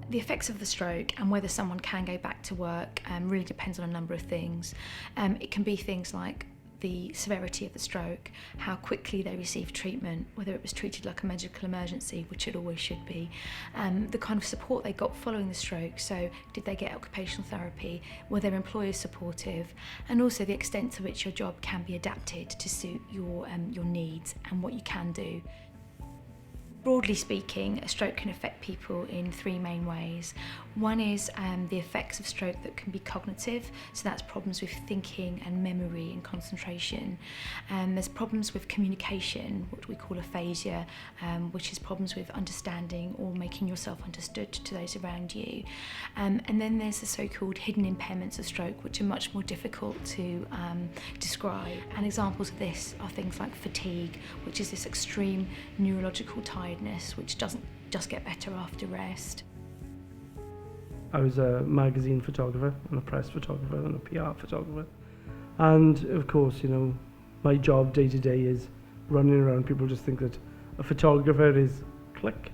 The effects of the stroke and whether someone can go back to work really depends on a number of things. It can be things like the severity of the stroke, how quickly they received treatment, whether it was treated like a medical emergency, which it always should be, the kind of support they got following the stroke, so did they get occupational therapy, were their employers supportive, and also the extent to which your job can be adapted to suit your needs and what you can do. Broadly speaking, a stroke can affect people in three main ways. One is the effects of stroke that can be cognitive, so that's problems with thinking and memory and concentration. There's problems with communication, what we call aphasia, which is problems with understanding or making yourself understood to those around you. And then there's the so-called hidden impairments of stroke, which are much more difficult to describe. And examples of this are things like fatigue, which is this extreme neurological tiredness, which doesn't just get better after rest. I was a magazine photographer and a press photographer and a PR photographer. And of course, you know, my job day to day is running around. People just think that a photographer is click.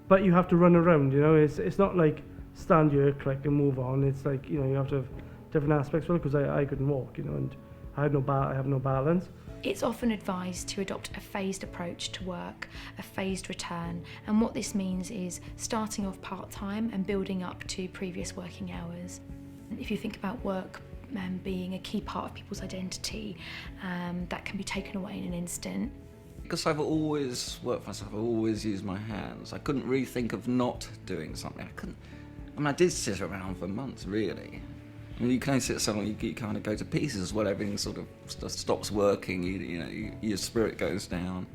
But you have to run around, you know, it's not like stand here, click and move on. It's like, you know, you have to have different aspects of it because I couldn't walk, you know, and I have no balance. It's often advised to adopt a phased approach to work, a phased return, and what this means is starting off part-time and building up to previous working hours. If you think about work being a key part of people's identity, that can be taken away in an instant. Because I've always worked for myself, I've always used my hands. I couldn't really think of not doing something. I did sit around for months, really. I mean, you can sit somewhere, you kind of go to pieces when everything sort of stops working, your spirit goes down.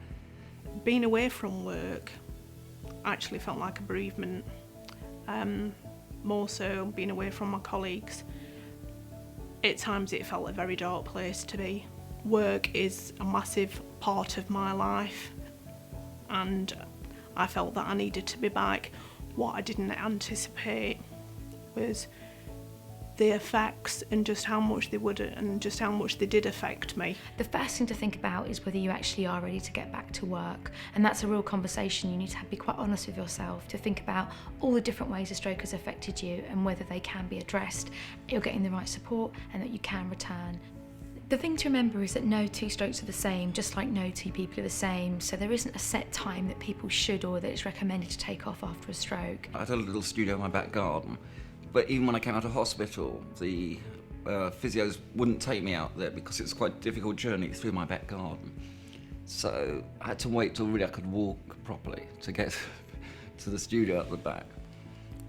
Being away from work actually felt like a bereavement. More so being away from my colleagues. At times it felt a very dark place to be. Work is a massive part of my life and I felt that I needed to be back. What I didn't anticipate was the effects and just how much they did affect me. The first thing to think about is whether you actually are ready to get back to work, and that's a real conversation. You need to be quite honest with yourself to think about all the different ways a stroke has affected you and whether they can be addressed, you're getting the right support and that you can return. The thing to remember is that no two strokes are the same, just like no two people are the same, so there isn't a set time that people should or that it's recommended to take off after a stroke. I had a little studio in my back garden. But even when I came out of hospital, the physios wouldn't take me out there because it's quite a difficult journey through my back garden. So I had to wait till really I could walk properly to get to the studio at the back.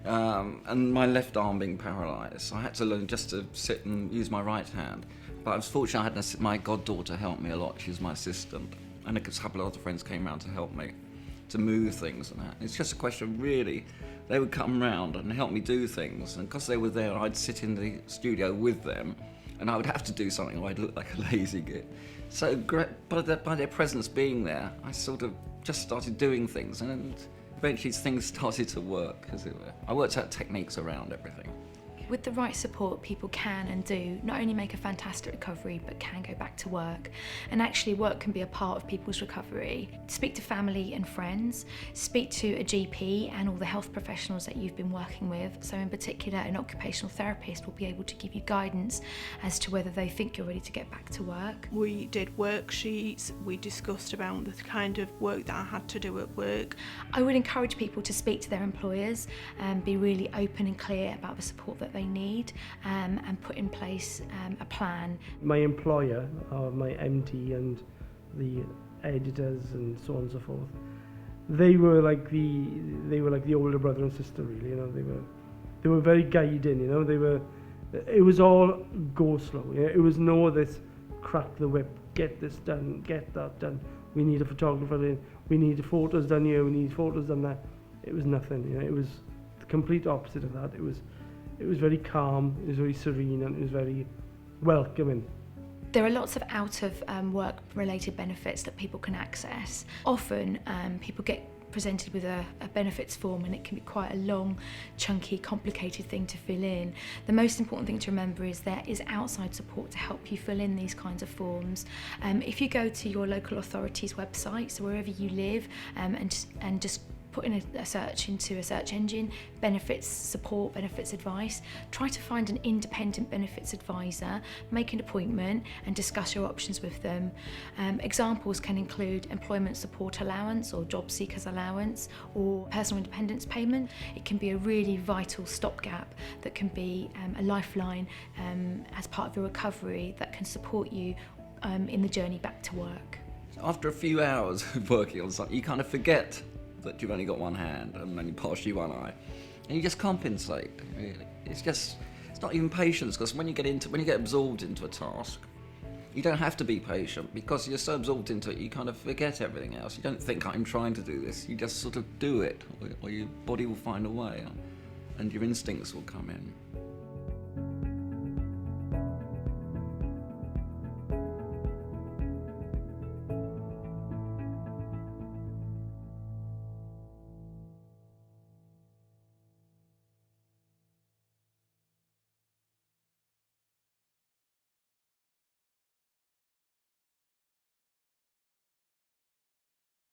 And my left arm being paralysed, so I had to learn just to sit and use my right hand. But I was fortunate I had my goddaughter help me a lot. She was my assistant. And a couple of other friends came around to help me to move things and that. It's just a question of really, they would come round and help me do things, and because they were there, I'd sit in the studio with them, and I would have to do something or I'd look like a lazy git. So by their presence being there, I sort of just started doing things, and eventually things started to work, as it were. I worked out techniques around everything. With the right support, people can and do not only make a fantastic recovery, but can go back to work. And actually work can be a part of people's recovery. Speak to family and friends, speak to a GP and all the health professionals that you've been working with. So in particular, an occupational therapist will be able to give you guidance as to whether they think you're ready to get back to work. We did worksheets, we discussed about the kind of work that I had to do at work. I would encourage people to speak to their employers and be really open and clear about the support that they need, and put in place a plan. My employer, my MD and the editors and so on and so forth, they were like the older brother and sister, really. You know, they were very guiding. You know, it was all go slow. You know? It was no this crack the whip, get this done, get that done. We need a photographer in. We need photos done here. We need photos done there. It was nothing. You know, it was the complete opposite of that. It was very calm, it was very serene, and it was very welcoming. There are lots of out of work related benefits that people can access. Often people get presented with a benefits form, and it can be quite a long, chunky, complicated thing to fill in. The most important thing to remember is there is outside support to help you fill in these kinds of forms. If you go to your local authority's website, so wherever you live, and just put in a search into a search engine, benefits support, benefits advice. Try to find an independent benefits advisor, make an appointment and discuss your options with them. Examples can include employment support allowance or job seekers allowance or personal independence payment. It can be a really vital stopgap that can be a lifeline as part of your recovery that can support you in the journey back to work. After a few hours of working on something, you kind of forget that you've only got one hand and only partially one eye, and you just compensate. Really, it's not even patience, because when you get absorbed into a task, you don't have to be patient, because you're so absorbed into it, you kind of forget everything else. You don't think, I'm trying to do this. You just sort of do it, or your body will find a way, and your instincts will come in.